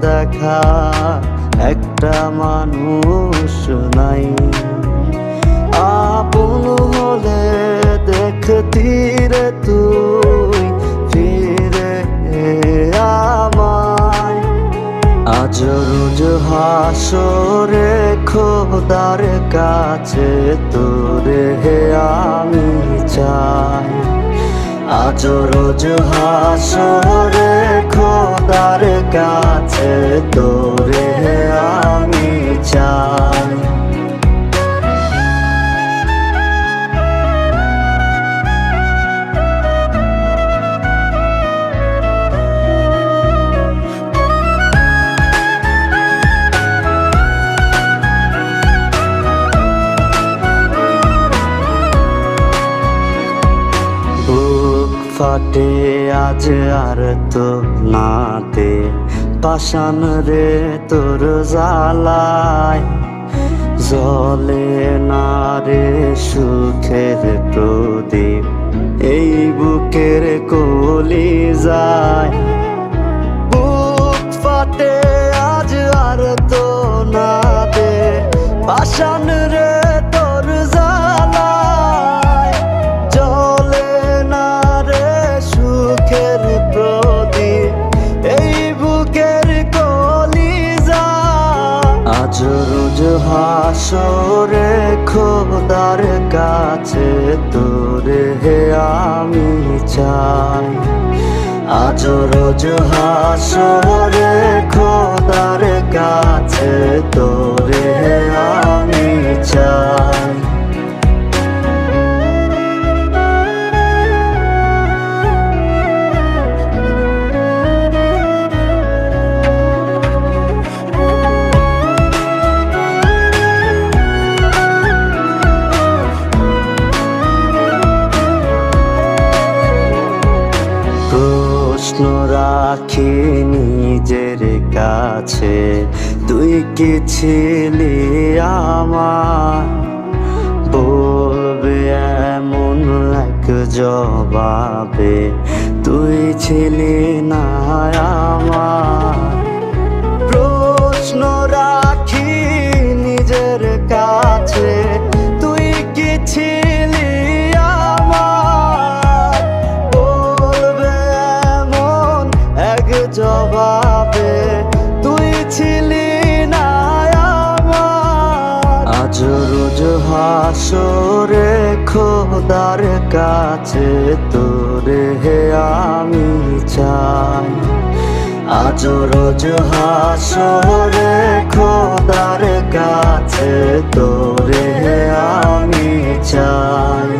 দেখা একটা মানুষ নাই। আপন হলে দেখতি রে তুই ফিরে আমায়। আজ রোজ হাসরে খোদার কাছে তোরে আমি চাই। আজ রোজ হাসরে খোদার কাছে তোরে আমি চাই। ফাটে আজ আর তো নাতে পাষাণ রে তোর জ্বালায়। জ্বলে না রে সুখের প্রদীপ এই বুকের কলি যায়। বুক ফাটে আজ আর তো নাতে পাষাণ রে তোর জ্বালায়। জ্বলে না রে সুখের প্রদীপ এই বুকের কলিজা। আজ রোজ হাসরে খোদার কাছে তোরে আমি চাই। আজ রোজ হাসরে খোদার কাছে তোরে আমি চাই। প্রশ্ন রাখি নিজের কাছে তুই কি ছিলি আমার। বলবে এমন এক জবাবে তুই ছিলি না আমার। প্রশ্ন রাখি নিজের কাছে তুই কি ছিলি জবাবে তুই ছিলি না আমার। আজ রোজ হাসরে খোদার কাছে তোরে আমি চাই। আজ রোজ হাসরে খোদার কাছে তোরে আমি চাই।